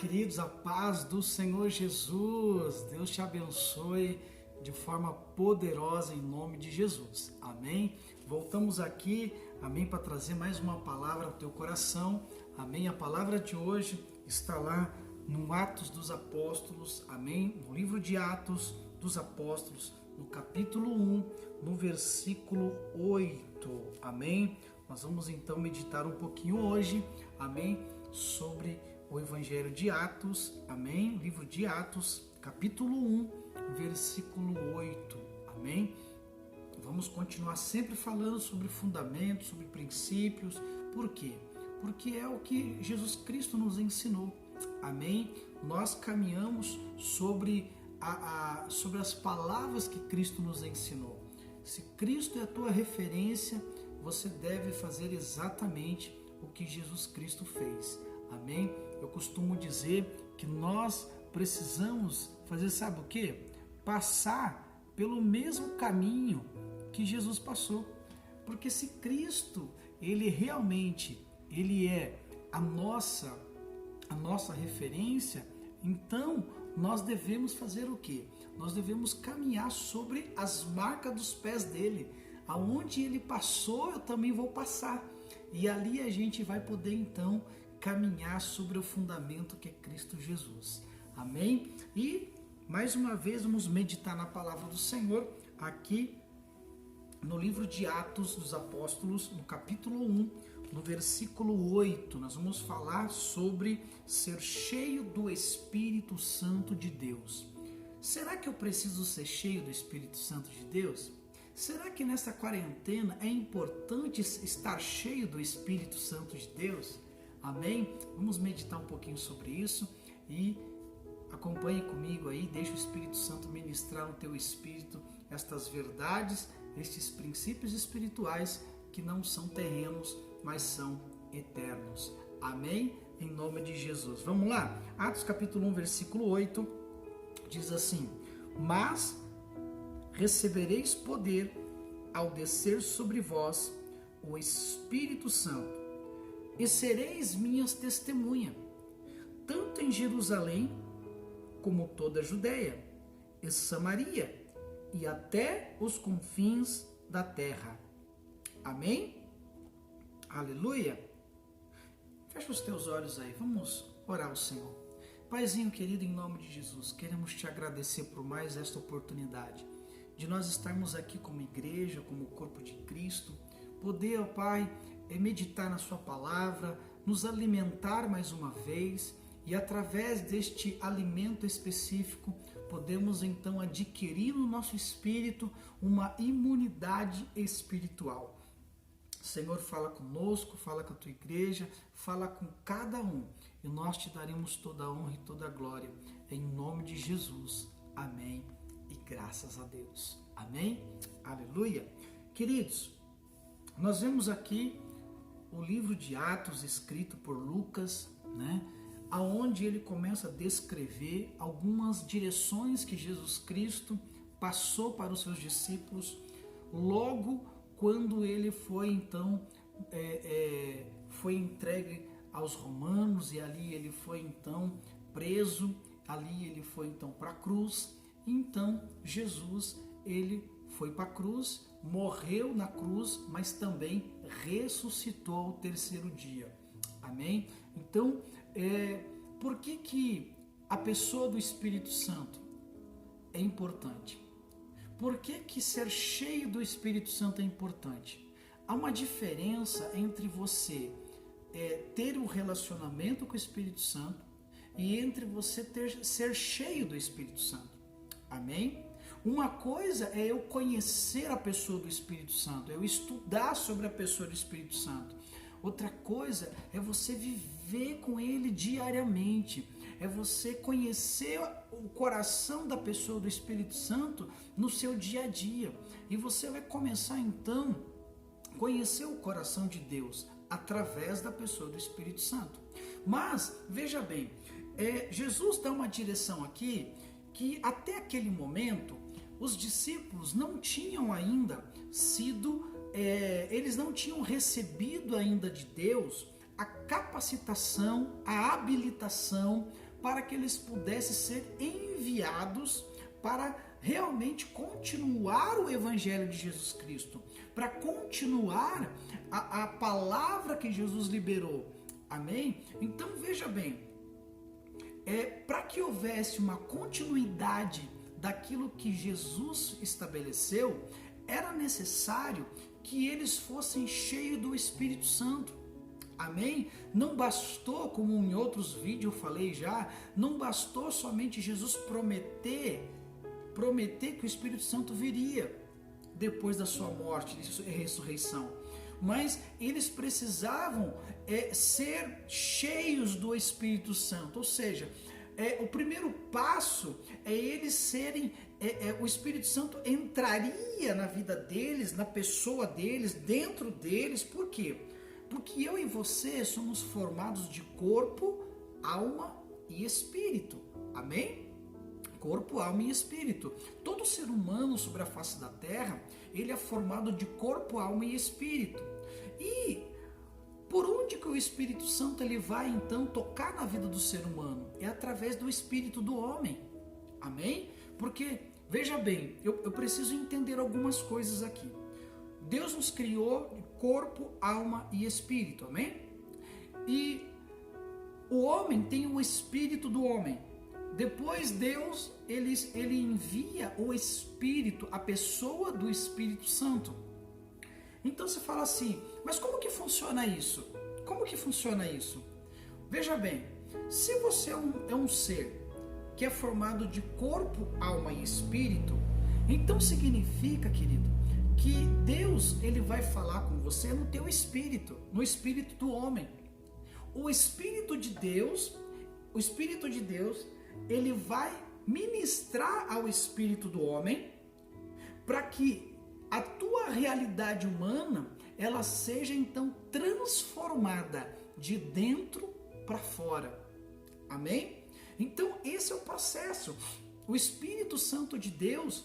queridos, a paz do Senhor Jesus. Deus te abençoe de forma poderosa em nome de Jesus. Amém? Voltamos aqui, amém, para trazer mais uma palavra ao teu coração. Amém? A palavra de hoje está lá no Atos dos Apóstolos, amém? No livro de Atos dos Apóstolos, no capítulo 1, no versículo 8. Amém? Nós vamos então meditar um pouquinho hoje, amém, sobre o Evangelho de Atos, amém? Livro de Atos, capítulo 1, versículo 8, amém? Vamos continuar sempre falando sobre fundamentos, sobre princípios. Por quê? Porque é o que Jesus Cristo nos ensinou, amém? Nós caminhamos sobre as palavras que Cristo nos ensinou. Se Cristo é a tua referência, você deve fazer exatamente o que Jesus Cristo fez, amém? Eu costumo dizer que nós precisamos fazer, sabe o quê? Passar pelo mesmo caminho que Jesus passou. Porque se Cristo, ele realmente, ele é a nossa referência, então nós devemos fazer o quê? Nós devemos caminhar sobre as marcas dos pés dele. Aonde ele passou, eu também vou passar. E ali a gente vai poder então caminhar sobre o fundamento que é Cristo Jesus. Amém? E mais uma vez vamos meditar na palavra do Senhor aqui no livro de Atos dos Apóstolos, no capítulo 1, no versículo 8. Nós vamos falar sobre ser cheio do Espírito Santo de Deus. Será que eu preciso ser cheio do Espírito Santo de Deus? Será que nessa quarentena é importante estar cheio do Espírito Santo de Deus? Amém? Vamos meditar um pouquinho sobre isso e acompanhe comigo aí, deixa o Espírito Santo ministrar no teu espírito estas verdades, estes princípios espirituais que não são terrenos, mas são eternos. Amém? Em nome de Jesus. Vamos lá? Atos capítulo 1, versículo 8, diz assim: mas recebereis poder ao descer sobre vós o Espírito Santo, e sereis minhas testemunhas, tanto em Jerusalém, como toda a Judéia, e Samaria, e até os confins da terra. Amém? Aleluia! Fecha os teus olhos aí, vamos orar ao Senhor. Paizinho querido, em nome de Jesus, queremos te agradecer por mais esta oportunidade de nós estarmos aqui como igreja, como corpo de Cristo, poder, ó Pai, meditar na sua palavra, nos alimentar mais uma vez, e através deste alimento específico, podemos então adquirir no nosso espírito uma imunidade espiritual. Senhor, fala conosco, fala com a tua igreja, fala com cada um, e nós te daremos toda a honra e toda a glória, em nome de Jesus. Amém. E graças a Deus. Amém? Aleluia. Queridos, nós vemos aqui o livro de Atos escrito por Lucas, né? Aonde ele começa a descrever algumas direções que Jesus Cristo passou para os seus discípulos logo quando ele foi então foi entregue aos romanos, e ali ele foi então preso, ali ele foi então para a cruz. Então Jesus, ele foi para a cruz, morreu na cruz, mas também ressuscitou ao terceiro dia. Amém? Então, por que a pessoa do Espírito Santo é importante? Por que ser cheio do Espírito Santo é importante? Há uma diferença entre você ter um relacionamento com o Espírito Santo e entre você ser cheio do Espírito Santo. Amém? Uma coisa é eu conhecer a pessoa do Espírito Santo, eu estudar sobre a pessoa do Espírito Santo. Outra coisa é você viver com ele diariamente, é você conhecer o coração da pessoa do Espírito Santo no seu dia a dia. E você vai começar então a conhecer o coração de Deus através da pessoa do Espírito Santo. Mas, veja bem, Jesus dá uma direção aqui que até aquele momento os discípulos não tinham ainda eles não tinham recebido ainda de Deus a capacitação, a habilitação para que eles pudessem ser enviados para realmente continuar o Evangelho de Jesus Cristo, para continuar a palavra que Jesus liberou. Amém? Então veja bem, para que houvesse uma continuidade daquilo que Jesus estabeleceu, era necessário que eles fossem cheios do Espírito Santo. Amém? Não bastou, como em outros vídeos eu falei já, não bastou somente Jesus prometer que o Espírito Santo viria depois da sua morte e ressurreição, mas eles precisavam ser cheios do Espírito Santo, ou seja, o primeiro passo é eles serem, o Espírito Santo entraria na vida deles, na pessoa deles, dentro deles. Por quê? Porque eu e você somos formados de corpo, alma e espírito. Amém? Corpo, alma e espírito. Todo ser humano sobre a face da terra, ele é formado de corpo, alma e espírito. E por onde que o Espírito Santo ele vai então tocar na vida do ser humano? É através do espírito do homem. Amém? Porque, veja bem, eu preciso entender algumas coisas aqui. Deus nos criou de corpo, alma e espírito. Amém? E o homem tem o espírito do homem. Depois Deus, ele envia o Espírito, a pessoa do Espírito Santo. Então você fala assim, mas como que funciona isso? Como que funciona isso? Veja bem, se você é um ser que é formado de corpo, alma e espírito, então significa, querido, que Deus ele vai falar com você no teu espírito, no espírito do homem. O Espírito de Deus, ele vai ministrar ao espírito do homem para que a tua realidade humana ela seja então transformada de dentro para fora. Amém? Então esse é o processo. O Espírito Santo de Deus,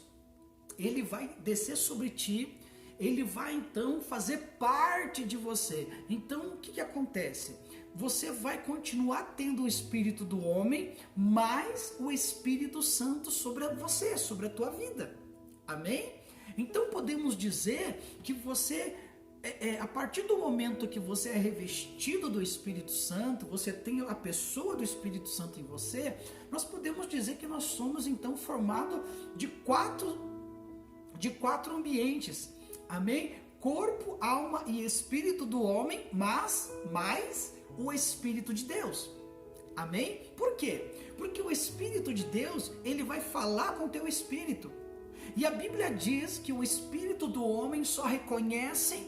ele vai descer sobre ti, ele vai então fazer parte de você. Então o que acontece? Você vai continuar tendo o espírito do homem, mas o Espírito Santo sobre você, sobre a tua vida. Amém? Então podemos dizer que você, a partir do momento que você é revestido do Espírito Santo, você tem a pessoa do Espírito Santo em você, nós podemos dizer que nós somos então formados de quatro ambientes. Amém? Corpo, alma e espírito do homem, mas mais o Espírito de Deus. Amém? Por quê? Porque o Espírito de Deus, ele vai falar com o teu espírito. E a Bíblia diz que o espírito do homem só reconhece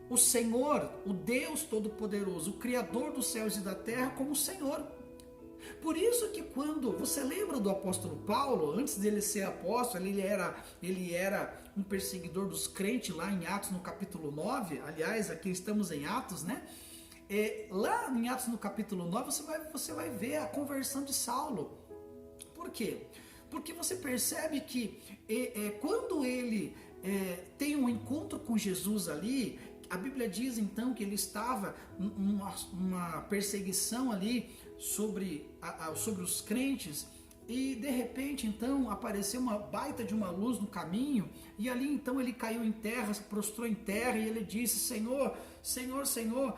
o Senhor, o Deus Todo-Poderoso, o Criador dos céus e da terra como Senhor. Por isso que quando você lembra do apóstolo Paulo, antes dele ser apóstolo, ele era um perseguidor dos crentes lá em Atos no capítulo 9, aliás, aqui estamos em Atos, né? Lá em Atos no capítulo 9 você vai ver a conversão de Saulo. Por quê? Porque você percebe que quando ele tem um encontro com Jesus ali, a Bíblia diz então que ele estava numa perseguição ali sobre os crentes, e de repente então apareceu uma baita de uma luz no caminho, e ali então ele caiu em terra, se prostrou em terra, e ele disse: Senhor, Senhor, Senhor,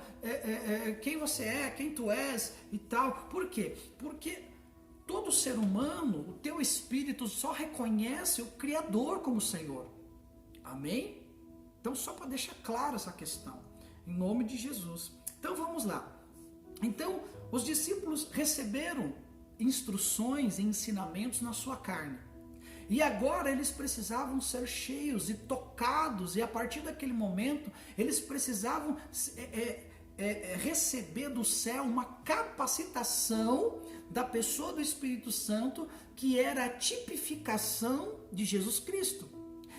quem você é, quem tu és e tal. Por quê? Porque todo ser humano, o teu espírito só reconhece o Criador como Senhor. Amém? Então só para deixar claro essa questão, em nome de Jesus. Então vamos lá. Então os discípulos receberam instruções e ensinamentos na sua carne. E agora eles precisavam ser cheios e tocados, e a partir daquele momento eles precisavam receber do céu uma capacitação da pessoa do Espírito Santo, que era a tipificação de Jesus Cristo.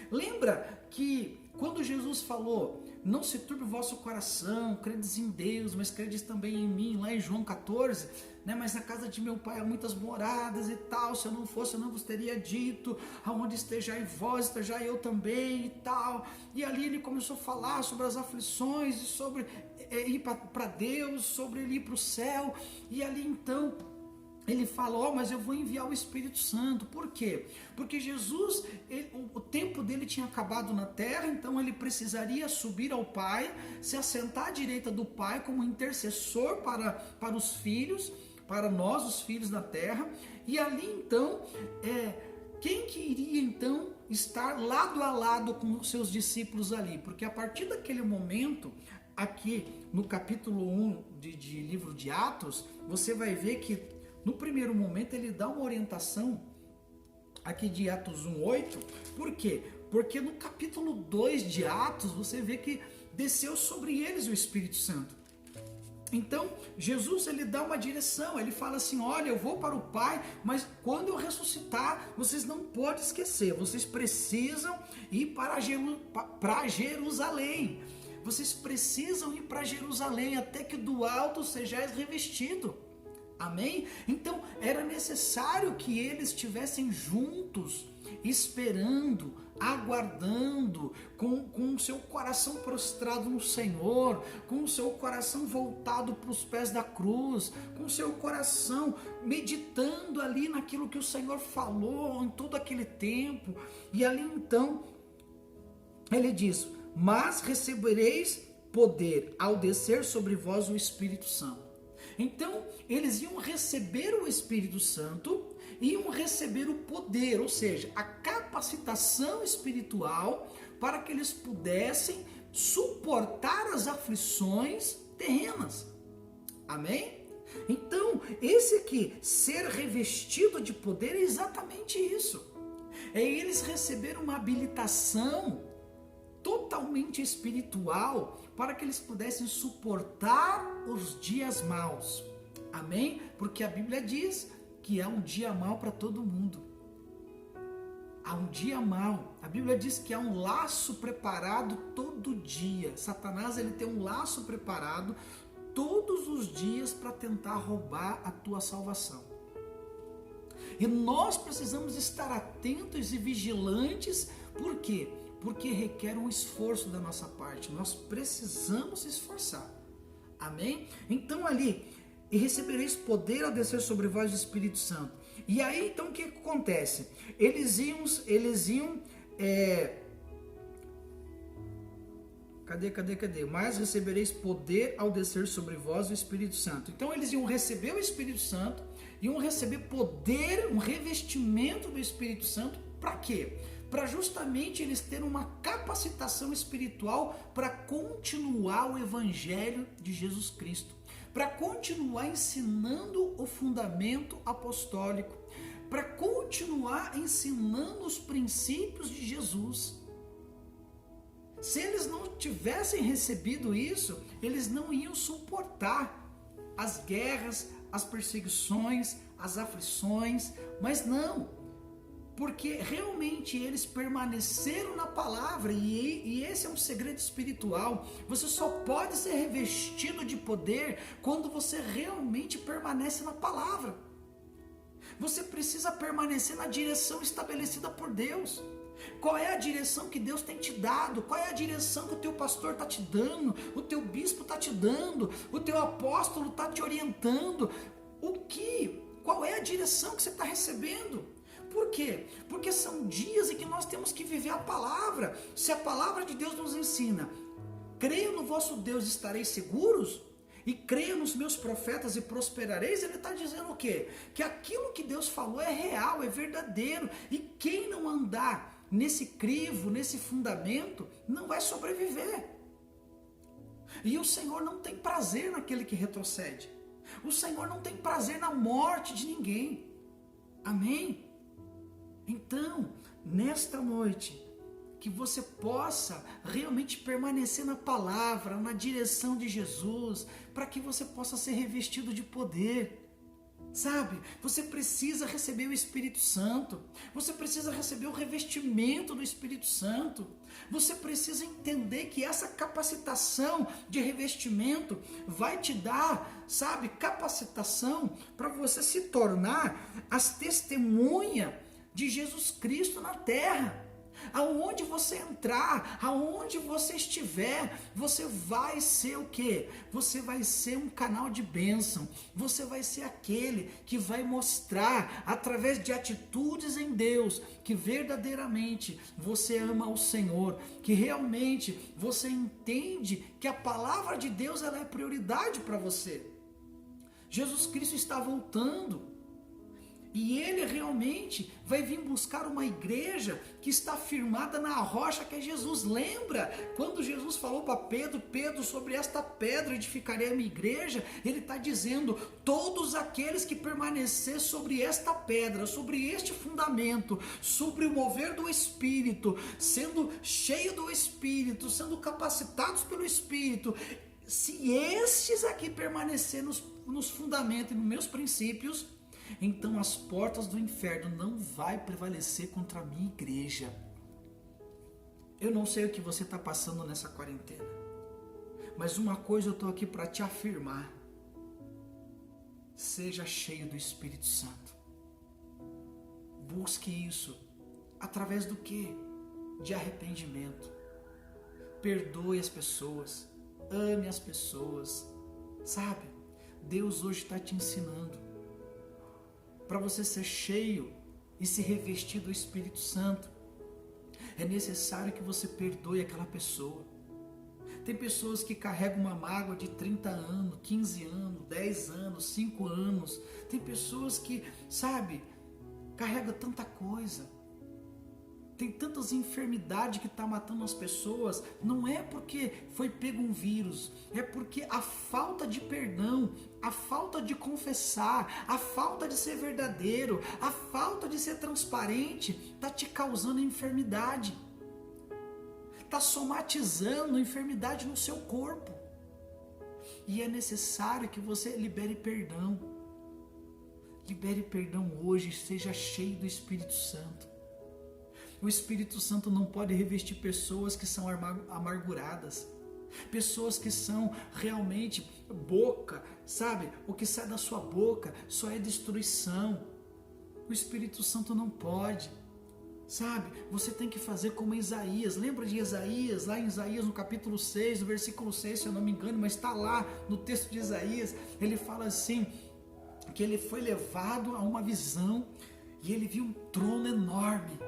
Lembra que quando Jesus falou: não se turbe o vosso coração, credes em Deus, mas credes também em mim, lá em João 14, né? Mas na casa de meu pai há muitas moradas e tal, se eu não fosse eu não vos teria dito, aonde estejai vós, estejai eu também e tal. E ali ele começou a falar sobre as aflições, e sobre ir para Deus, sobre ele ir para o céu. E ali então ele fala, mas eu vou enviar o Espírito Santo. Por quê? Porque Jesus, o tempo dele tinha acabado na terra, então ele precisaria subir ao Pai, se assentar à direita do Pai como intercessor para os filhos, para nós, os filhos da terra. E ali então, quem que iria então estar lado a lado com os seus discípulos ali? Porque a partir daquele momento, aqui no capítulo 1 de livro de Atos, você vai ver que no primeiro momento ele dá uma orientação aqui de Atos 1:8. Por quê? Porque no capítulo 2 de Atos você vê que desceu sobre eles o Espírito Santo. Então, Jesus ele dá uma direção, ele fala assim, olha, eu vou para o Pai, mas quando eu ressuscitar, vocês não podem esquecer, vocês precisam ir para Jerusalém. Vocês precisam ir para Jerusalém até que do alto sejais revestido. Amém? Então, era necessário que eles estivessem juntos, esperando, aguardando, com o seu coração prostrado no Senhor, com o seu coração voltado para os pés da cruz, com o seu coração meditando ali naquilo que o Senhor falou em todo aquele tempo. E ali então, ele diz, mas recebereis poder ao descer sobre vós o Espírito Santo. Então, eles iam receber o Espírito Santo, iam receber o poder, ou seja, a capacitação espiritual para que eles pudessem suportar as aflições terrenas. Amém? Então, esse aqui, ser revestido de poder, é exatamente isso. É eles receberam uma habilitação totalmente espiritual para que eles pudessem suportar os dias maus. Amém? Porque a Bíblia diz que há um dia mau para todo mundo. Há um dia mau. A Bíblia diz que há um laço preparado todo dia. Satanás ele tem um laço preparado todos os dias para tentar roubar a tua salvação. E nós precisamos estar atentos e vigilantes. Por quê? Porque requer um esforço da nossa parte. Nós precisamos se esforçar. Amém? Então ali, e recebereis poder ao descer sobre vós o Espírito Santo. E aí, então, o que acontece? Eles iam Cadê? Mas recebereis poder ao descer sobre vós o Espírito Santo. Então, eles iam receber o Espírito Santo, iam receber poder, um revestimento do Espírito Santo. Para quê? Para justamente eles terem uma capacitação espiritual para continuar o Evangelho de Jesus Cristo, para continuar ensinando o fundamento apostólico, para continuar ensinando os princípios de Jesus. Se eles não tivessem recebido isso, eles não iam suportar as guerras, as perseguições, as aflições, mas não. Porque realmente eles permaneceram na palavra, e esse é um segredo espiritual. Você só pode ser revestido de poder quando você realmente permanece na palavra. Você precisa permanecer na direção estabelecida por Deus. Qual é a direção que Deus tem te dado? Qual é a direção que o teu pastor está te dando? O teu bispo está te dando? O teu apóstolo está te orientando? Qual é a direção que você está recebendo? Por quê? Porque são dias em que nós temos que viver a palavra. Se a palavra de Deus nos ensina, creio no vosso Deus e estareis seguros, e creio nos meus profetas e prosperareis, ele está dizendo o quê? Que aquilo que Deus falou é real, é verdadeiro, e quem não andar nesse crivo, nesse fundamento, não vai sobreviver. E o Senhor não tem prazer naquele que retrocede. O Senhor não tem prazer na morte de ninguém. Amém? Então, nesta noite, que você possa realmente permanecer na palavra, na direção de Jesus, para que você possa ser revestido de poder. Sabe? Você precisa receber o Espírito Santo. Você precisa receber o revestimento do Espírito Santo. Você precisa entender que essa capacitação de revestimento vai te dar, sabe, capacitação para você se tornar as testemunhas de Jesus Cristo na terra. Aonde você entrar, aonde você estiver, você vai ser o quê? Você vai ser um canal de bênção. Você vai ser aquele que vai mostrar, através de atitudes em Deus, que verdadeiramente você ama o Senhor, que realmente você entende que a palavra de Deus ela é prioridade para você. Jesus Cristo está voltando. E Ele realmente vai vir buscar uma igreja que está firmada na rocha que é Jesus. Lembra quando Jesus falou para Pedro: Pedro, sobre esta pedra edificarei a minha igreja? Ele está dizendo: todos aqueles que permanecer sobre esta pedra, sobre este fundamento, sobre o mover do Espírito, sendo cheio do Espírito, sendo capacitados pelo Espírito, se estes aqui permanecer nos fundamentos e nos meus princípios, então as portas do inferno não vai prevalecer contra a minha igreja. Eu não sei o que você está passando nessa quarentena, mas uma coisa eu estou aqui para te afirmar: seja cheio do Espírito Santo. Busque isso através do quê? De arrependimento. Perdoe as pessoas, ame as pessoas, sabe? Deus hoje está te ensinando. Para você ser cheio e se revestir do Espírito Santo, é necessário que você perdoe aquela pessoa. Tem pessoas que carregam uma mágoa de 30 anos, 15 anos, 10 anos, 5 anos. Tem pessoas que, sabe, carregam tanta coisa. Tem tantas enfermidades que está matando as pessoas. Não é porque foi pego um vírus, é porque a falta de perdão, a falta de confessar, a falta de ser verdadeiro, a falta de ser transparente está te causando enfermidade. Está somatizando enfermidade no seu corpo. E é necessário que você libere perdão. Libere perdão hoje, seja cheio do Espírito Santo. O Espírito Santo não pode revestir pessoas que são amarguradas, pessoas que são realmente boca, sabe? O que sai da sua boca só é destruição. O Espírito Santo não pode, sabe? Você tem que fazer como Isaías. Lembra de Isaías? Lá em Isaías no capítulo 6, no versículo 6, se eu não me engano, mas está lá no texto de Isaías. Ele fala assim, que ele foi levado a uma visão e ele viu um trono enorme.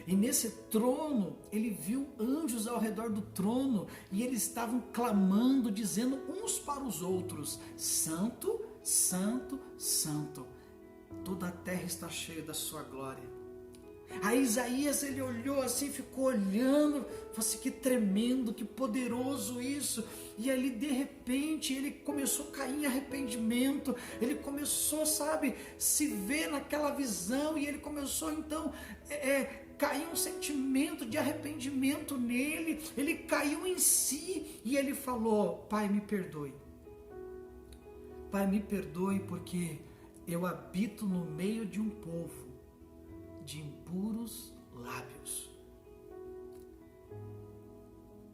E nesse trono, ele viu anjos ao redor do trono, e eles estavam clamando, dizendo uns para os outros: Santo, Santo, Santo, toda a terra está cheia da sua glória. Aí Isaías, ele olhou assim, ficou olhando, falou assim: que tremendo, que poderoso isso. E ali de repente ele começou a cair em arrependimento, ele começou, sabe, se ver naquela visão, e ele começou então caiu um sentimento de arrependimento nele, ele caiu em si e ele falou: Pai, me perdoe. Pai, me perdoe porque eu habito no meio de um povo de impuros lábios.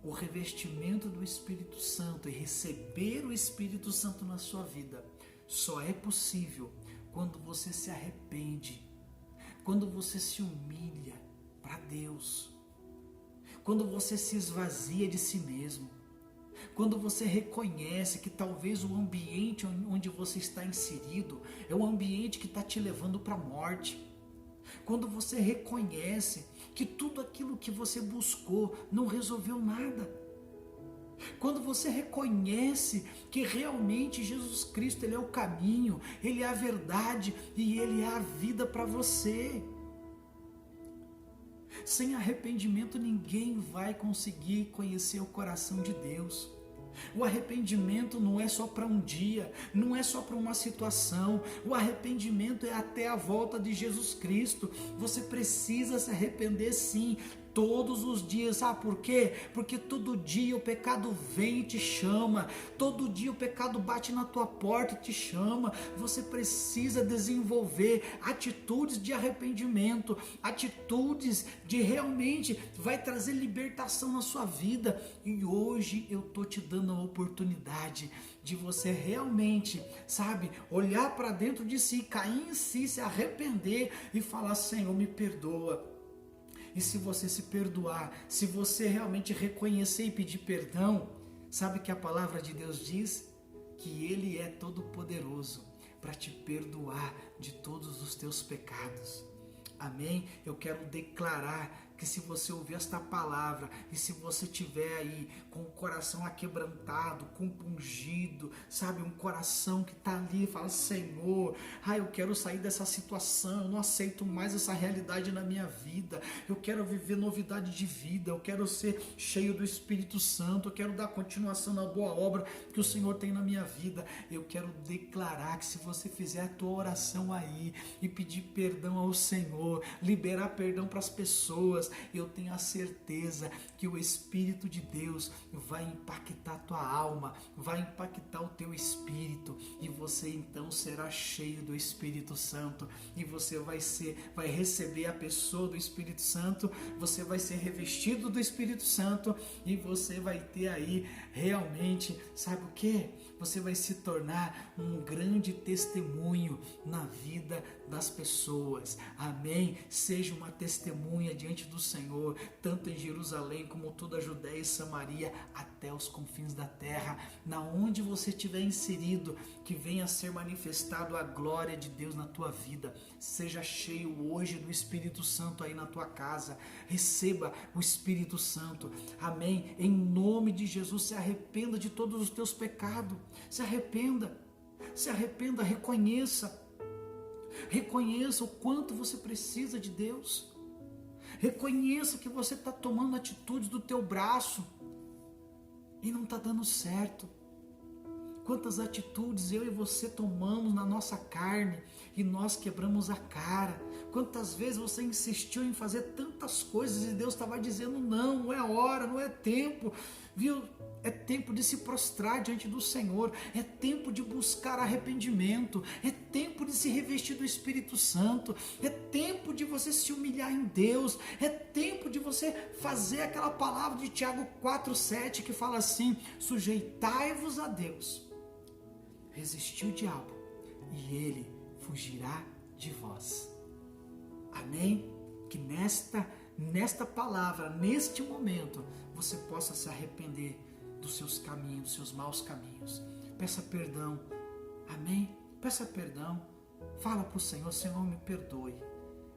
O revestimento do Espírito Santo e receber o Espírito Santo na sua vida só é possível quando você se arrepende, quando você se humilha para Deus, quando você se esvazia de si mesmo, quando você reconhece que talvez o ambiente onde você está inserido é um ambiente que está te levando para a morte, quando você reconhece que tudo aquilo que você buscou não resolveu nada, quando você reconhece que realmente Jesus Cristo, Ele é o caminho, Ele é a verdade e Ele é a vida para você. Sem arrependimento ninguém vai conseguir conhecer o coração de Deus. O arrependimento não é só para um dia, não é só para uma situação. O arrependimento é até a volta de Jesus Cristo. Você precisa se arrepender sim, todos os dias. Sabe por quê? Porque todo dia o pecado vem e te chama, todo dia o pecado bate na tua porta e te chama. Você precisa desenvolver atitudes de arrependimento, atitudes de realmente vai trazer libertação na sua vida. E hoje eu tô te dando a oportunidade de você realmente, sabe, olhar para dentro de si, cair em si, se arrepender e falar: Senhor, me perdoa. E se você se perdoar, se você realmente reconhecer e pedir perdão, sabe que a palavra de Deus diz? Que Ele é todo poderoso para te perdoar de todos os teus pecados. Amém? Eu quero declarar que se você ouvir esta palavra e se você tiver aí com o coração aquebrantado, compungido, sabe, um coração que está ali e fala, Senhor, eu quero sair dessa situação, eu não aceito mais essa realidade na minha vida, eu quero viver novidade de vida, eu quero ser cheio do Espírito Santo, eu quero dar continuação na boa obra que o Senhor tem na minha vida. Eu quero declarar que se você fizer a tua oração aí e pedir perdão ao Senhor, liberar perdão para as pessoas, eu tenho a certeza que o Espírito de Deus vai impactar a tua alma, vai impactar o teu espírito, e você então será cheio do Espírito Santo, e você vai receber a pessoa do Espírito Santo, você vai ser revestido do Espírito Santo, e você vai ter aí realmente, sabe o que? Você vai se tornar um grande testemunho na vida das pessoas. Amém? Seja uma testemunha diante do Senhor, tanto em Jerusalém como toda a Judéia e Samaria, até os confins da terra. Na onde você estiver inserido, que venha a ser manifestado a glória de Deus na tua vida. Seja cheio hoje do Espírito Santo aí na tua casa. Receba o Espírito Santo. Amém? Em nome de Jesus, se arrependa de todos os teus pecados. Se arrependa, reconheça o quanto você precisa de Deus, reconheça que você está tomando atitudes do teu braço e não está dando certo. Quantas atitudes eu e você tomamos na nossa carne e nós quebramos a cara. Quantas vezes você insistiu em fazer tantas coisas e Deus estava dizendo não é hora, não é tempo, viu? É tempo de se prostrar diante do Senhor, é tempo de buscar arrependimento, é tempo de se revestir do Espírito Santo, é tempo de você se humilhar em Deus, é tempo de você fazer aquela palavra de Tiago 4,7 que fala assim: sujeitai-vos a Deus, resistir o diabo e ele fugirá de vós. Amém? Que nesta palavra, neste momento, você possa se arrepender dos seus caminhos, dos seus maus caminhos. Peça perdão. Amém? Peça perdão. Fala para o Senhor: Senhor, me perdoe.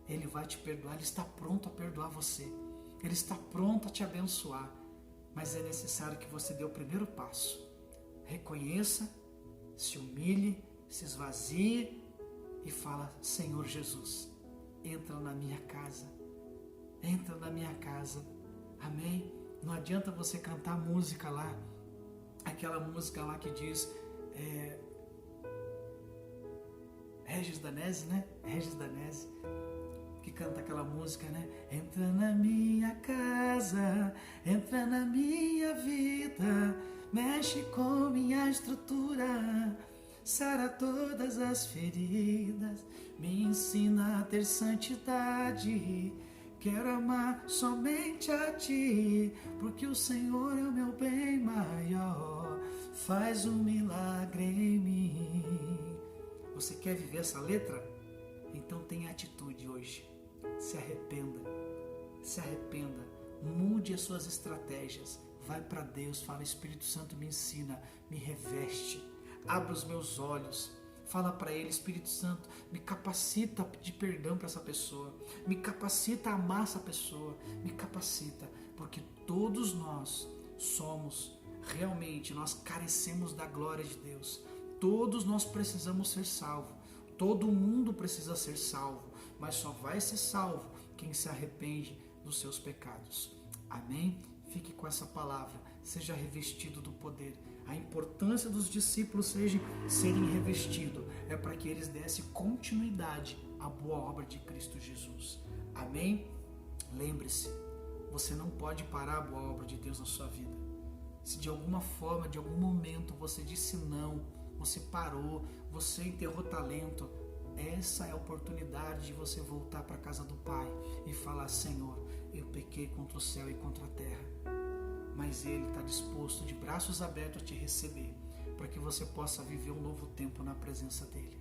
Ele vai te perdoar, Ele está pronto a perdoar você. Ele está pronto a te abençoar. Mas é necessário que você dê o primeiro passo. Reconheça, se humilhe, se esvazie e fala: Senhor Jesus, entra na minha casa. Entra na minha casa. Amém? Não adianta você cantar música lá, aquela música lá que diz Regis Danese, né? Regis Danese, que canta aquela música, né? Entra na minha casa, entra na minha vida, mexe com minha estrutura, sara todas as feridas, me ensina a ter santidade. Quero amar somente a Ti, porque o Senhor é o meu bem maior. Faz um milagre em mim. Você quer viver essa letra? Então tenha atitude hoje. Se arrependa. Se arrependa. Mude as suas estratégias. Vai para Deus. Fala: Espírito Santo, me ensina. Me reveste. Abra os meus olhos. Fala para Ele: Espírito Santo, me capacita a pedir perdão para essa pessoa, me capacita a amar essa pessoa, me capacita, porque todos nós somos, realmente, nós carecemos da glória de Deus, todos nós precisamos ser salvos, todo mundo precisa ser salvo, mas só vai ser salvo quem se arrepende dos seus pecados. Amém? Fique com essa palavra, seja revestido do poder. A importância dos discípulos serem revestidos é para que eles dessem continuidade à boa obra de Cristo Jesus. Amém? Lembre-se, você não pode parar a boa obra de Deus na sua vida. Se de alguma forma, de algum momento você disse não, você parou, você enterrou talento, essa é a oportunidade de você voltar para a casa do Pai e falar: Senhor, eu pequei contra o céu e contra a terra. Mas Ele está disposto, de braços abertos, a te receber, para que você possa viver um novo tempo na presença dEle.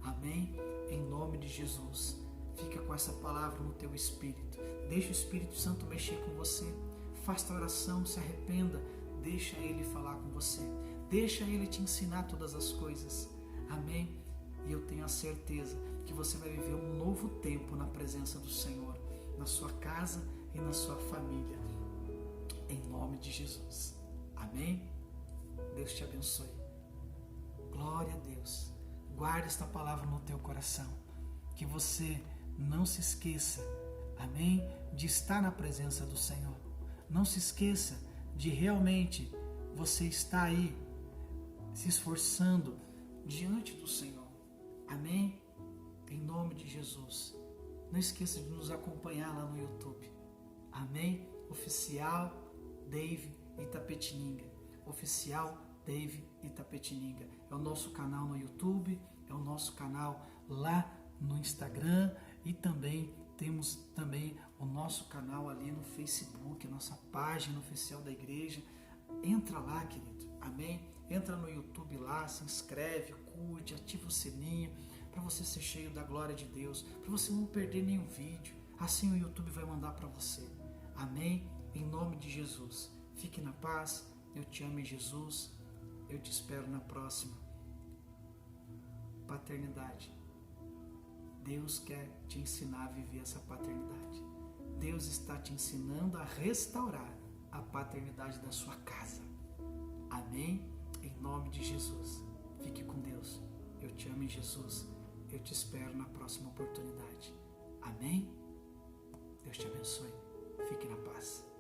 Amém? Em nome de Jesus. Fica com essa palavra no teu espírito. Deixa o Espírito Santo mexer com você. Faça a oração, se arrependa. Deixa Ele falar com você. Deixa Ele te ensinar todas as coisas. Amém? E eu tenho a certeza que você vai viver um novo tempo na presença do Senhor, na sua casa e na sua família. Em nome de Jesus. Amém? Deus te abençoe. Glória a Deus. Guarde esta palavra no teu coração. Que você não se esqueça, amém, de estar na presença do Senhor. Não se esqueça de realmente você estar aí se esforçando diante do Senhor. Amém? Em nome de Jesus. Não esqueça de nos acompanhar lá no YouTube. Amém? Oficial Dave Itapetininga. Oficial Dave Itapetininga. É o nosso canal no YouTube, é o nosso canal lá no Instagram e também temos também o nosso canal ali no Facebook, nossa página oficial da igreja. Entra lá, querido. Amém? Entra no YouTube lá, se inscreve, curte, ativa o sininho para você ser cheio da glória de Deus, para você não perder nenhum vídeo. Assim o YouTube vai mandar para você. Amém? Em nome de Jesus. Fique na paz. Eu te amo em Jesus. Eu te espero na próxima. Paternidade. Deus quer te ensinar a viver essa paternidade. Deus está te ensinando a restaurar a paternidade da sua casa. Amém? Em nome de Jesus. Fique com Deus. Eu te amo em Jesus. Eu te espero na próxima oportunidade. Amém? Deus te abençoe. Fique na paz.